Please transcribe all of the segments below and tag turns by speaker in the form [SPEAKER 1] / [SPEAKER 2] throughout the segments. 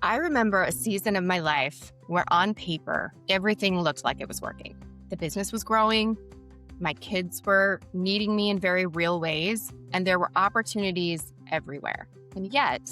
[SPEAKER 1] I remember a season of my life where on paper, everything looked like it was working. The business was growing, my kids were needing me in very real ways, and there were opportunities everywhere. And yet,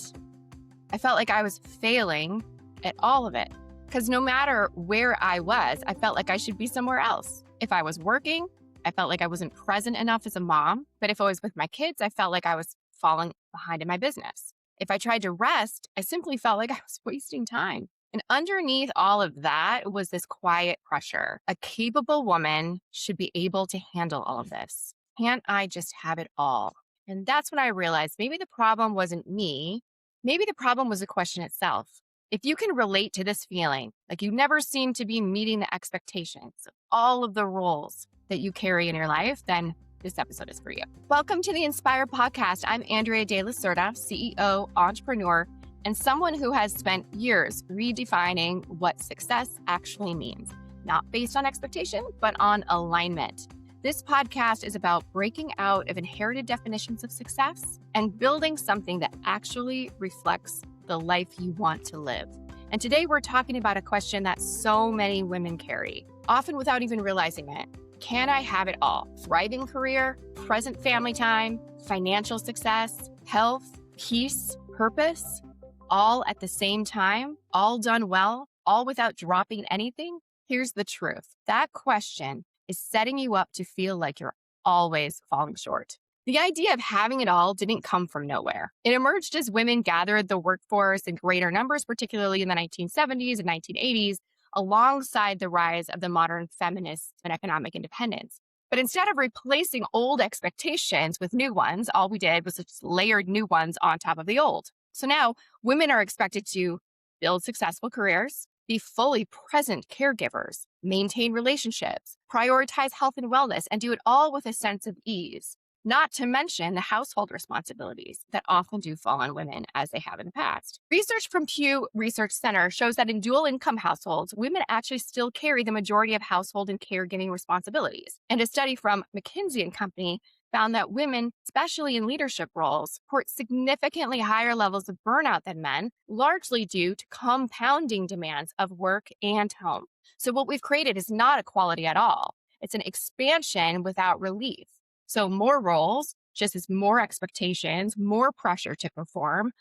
[SPEAKER 1] I felt like I was failing at all of it. Because no matter where I was, I felt like I should be somewhere else. If I was working, I felt like I wasn't present enough as a mom. But if I was with my kids, I felt like I was falling behind in my business. If I tried to rest, I simply felt like I was wasting time. And underneath all of that was this quiet pressure. A capable woman should be able to handle all of this. Can't I just have it all? And that's when I realized maybe the problem wasn't me. Maybe the problem was the question itself. If you can relate to this feeling, like you never seem to be meeting the expectations of all of the roles that you carry in your life, then this episode is for you. Welcome to the Inspire Podcast. I'm Andrea De La Cerda, CEO, entrepreneur, and someone who has spent years redefining what success actually means, not based on expectation, but on alignment. This podcast is about breaking out of inherited definitions of success and building something that actually reflects the life you want to live. And today we're talking about a question that so many women carry, often without even realizing it. Can I have it all? Thriving career, present family time, financial success, health, peace, purpose, all at the same time, all done well, all without dropping anything? Here's the truth. That question is setting you up to feel like you're always falling short. The idea of having it all didn't come from nowhere. It emerged as women gathered the workforce in greater numbers, particularly in the 1970s and 1980s, alongside the rise of the modern feminist and economic independence. But instead of replacing old expectations with new ones, all we did was just layered new ones on top of the old. So now women are expected to build successful careers, be fully present caregivers, maintain relationships, prioritize health and wellness, and do it all with a sense of ease. Not to mention the household responsibilities that often do fall on women as they have in the past. Research from Pew Research Center shows that in dual income households, women actually still carry the majority of household and caregiving responsibilities. And a study from McKinsey & Company found that women, especially in leadership roles, report significantly higher levels of burnout than men, largely due to compounding demands of work and home. So what we've created is not equality at all. It's an expansion without relief. So more roles, just as more expectations, more pressure to perform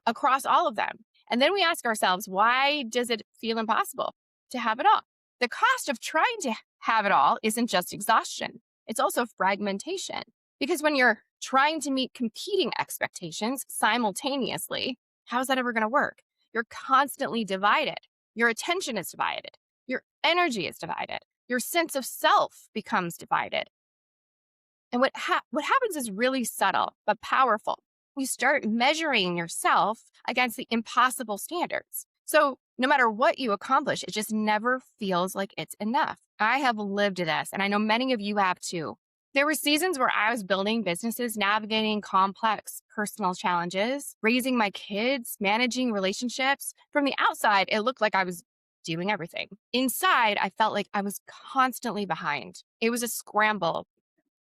[SPEAKER 1] across all of them. And then we ask ourselves, why does it feel impossible to have it all? The cost of trying to have it all isn't just exhaustion. It's also fragmentation. Because when you're trying to meet competing expectations simultaneously, how's that ever going to work? You're constantly divided. Your attention is divided. Your energy is divided. Your sense of self becomes divided. And what happens is really subtle, but powerful. You start measuring yourself against the impossible standards. So no matter what you accomplish, it just never feels like it's enough. I have lived this, and I know many of you have too. There were seasons where I was building businesses, navigating complex personal challenges, raising my kids, managing relationships. From the outside, it looked like I was doing everything. Inside, I felt like I was constantly behind. It was a scramble.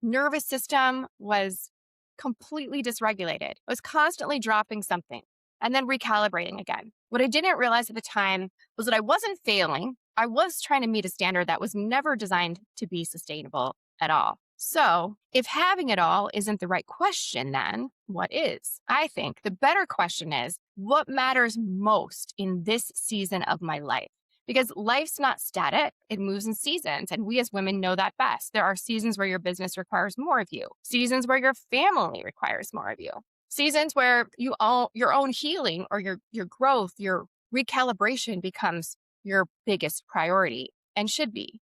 [SPEAKER 1] Nervous system was completely dysregulated. I was constantly dropping something and then recalibrating again. What I didn't realize at the time was that I wasn't failing. I was trying to meet a standard that was never designed to be sustainable at all. So if having it all isn't the right question, then what is? I think the better question is, what matters most in this season of my life? Because life's not static, it moves in seasons. And we as women know that best. There are seasons where your business requires more of you, seasons where your family requires more of you, seasons where your own healing or your growth, your recalibration becomes your biggest priority and should be.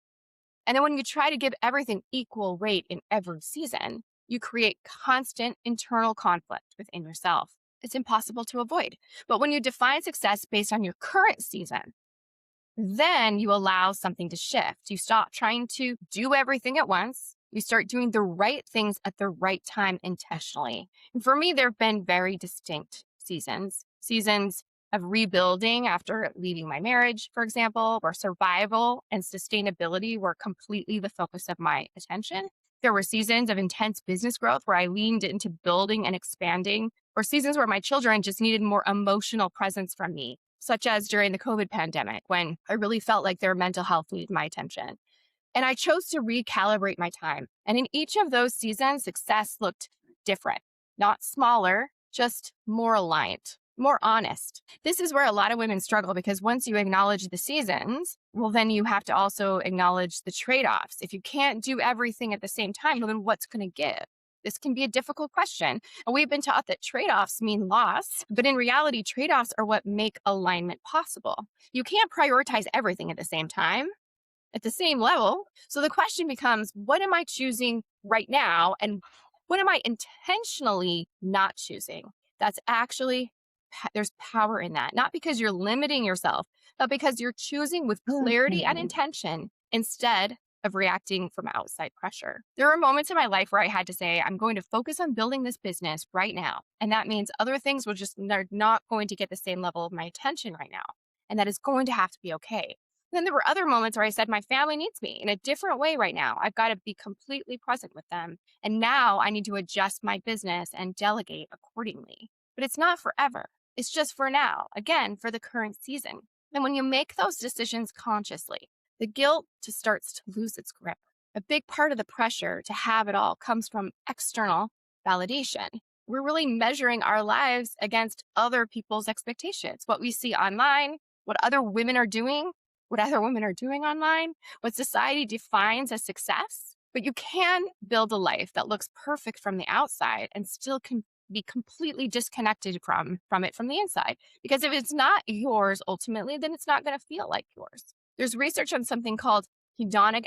[SPEAKER 1] And then when you try to give everything equal weight in every season, you create constant internal conflict within yourself. It's impossible to avoid. But when you define success based on your current season, then you allow something to shift. You stop trying to do everything at once. You start doing the right things at the right time intentionally. And for me, there have been very distinct seasons of rebuilding after leaving my marriage, for example, where survival and sustainability were completely the focus of my attention. There were seasons of intense business growth where I leaned into building and expanding, or seasons where my children just needed more emotional presence from me. such as during the COVID pandemic, when I really felt like their mental health needed my attention. And I chose to recalibrate my time. And in each of those seasons, success looked different, not smaller, just more aligned, more honest. This is where a lot of women struggle, because once you acknowledge the seasons, well, then you have to also acknowledge the trade-offs. If you can't do everything at the same time, well, then what's going to give? This can be a difficult question. And we've been taught that trade-offs mean loss, but in reality, trade-offs are what make alignment possible. You can't prioritize everything at the same time, at the same level. So the question becomes, what am I choosing right now? And what am I intentionally not choosing? That's actually, there's power in that. Not because you're limiting yourself, but because you're choosing with clarity and intention instead of reacting from outside pressure. There are moments in my life where I had to say, I'm going to focus on building this business right now. And that means other things will just are not going to get the same level of my attention right now. And that is going to have to be okay. Then there were other moments where I said, my family needs me in a different way right now. I've got to be completely present with them. And now I need to adjust my business and delegate accordingly. But it's not forever. It's just for now. Again, for the current season. And when you make those decisions consciously, the guilt just starts to lose its grip. A big part of the pressure to have it all comes from external validation. We're really measuring our lives against other people's expectations, what we see online, what other women are doing online, what society defines as success. But you can build a life that looks perfect from the outside and still can be completely disconnected from the inside. Because if it's not yours ultimately, then it's not going to feel like yours. There's research on something called hedonic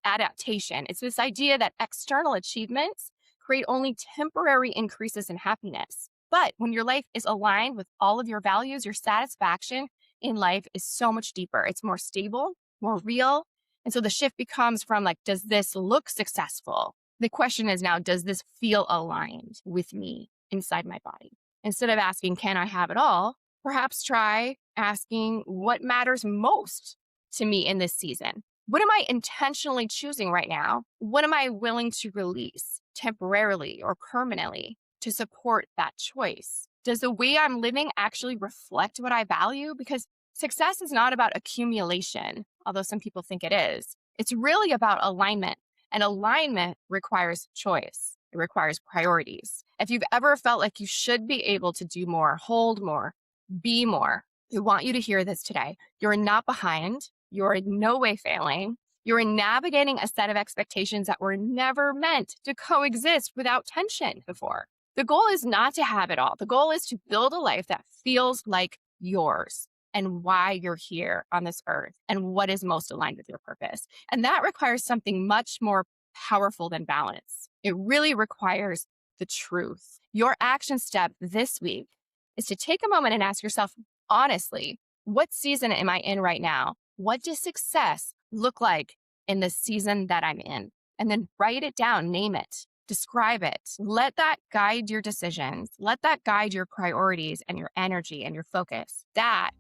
[SPEAKER 1] adaptation. It's this idea that external achievements create only temporary increases in happiness. But when your life is aligned with all of your values, your satisfaction in life is so much deeper. It's more stable, more real. And so the shift becomes from like, does this look successful? The question is now, does this feel aligned with me inside my body? Instead of asking, can I have it all? Perhaps try asking, what matters most to me in this season? What am I intentionally choosing right now? What am I willing to release temporarily or permanently to support that choice? Does the way I'm living actually reflect what I value? Because success is not about accumulation, although some people think it is. It's really about alignment. And alignment requires choice. It requires priorities. If you've ever felt like you should be able to do more, hold more, be more, I want you to hear this today. You're not behind. You're in no way failing. You're navigating a set of expectations that were never meant to coexist without tension before. The goal is not to have it all. The goal is to build a life that feels like yours and why you're here on this earth and what is most aligned with your purpose. And that requires something much more powerful than balance. It really requires the truth. Your action step this week is to take a moment and ask yourself, honestly, what season am I in right now? What does success look like in the season that I'm in? And then write it down, name it, describe it. Let that guide your decisions. Let that guide your priorities and your energy and your focus. That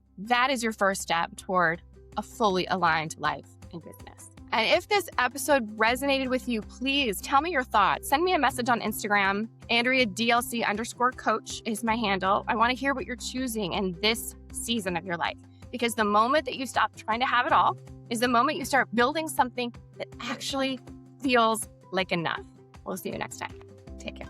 [SPEAKER 1] is your first step toward a fully aligned life and business. And if this episode resonated with you, please tell me your thoughts. Send me a message on Instagram. AndreaDLC_coach is my handle. I want to hear what you're choosing in this season of your life. Because the moment that you stop trying to have it all is the moment you start building something that actually feels like enough. We'll see you next time. Take care.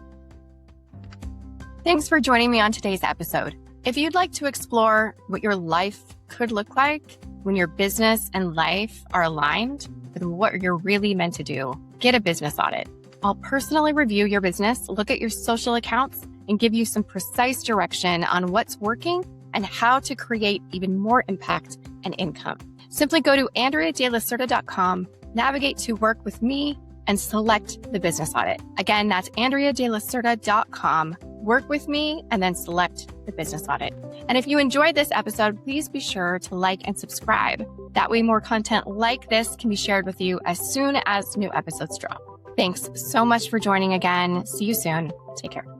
[SPEAKER 1] Thanks for joining me on today's episode. If you'd like to explore what your life could look like when your business and life are aligned with what you're really meant to do, get a business audit. I'll personally review your business, look at your social accounts, and give you some precise direction on what's working and how to create even more impact and income. Simply go to AndreaDelacerda.com, navigate to work with me, and select the business audit. Again, that's AndreaDelacerda.com. Work with me and then select the business audit. And if you enjoyed this episode, please be sure to like and subscribe. That way more content like this can be shared with you as soon as new episodes drop. Thanks so much for joining again. See you soon. Take care.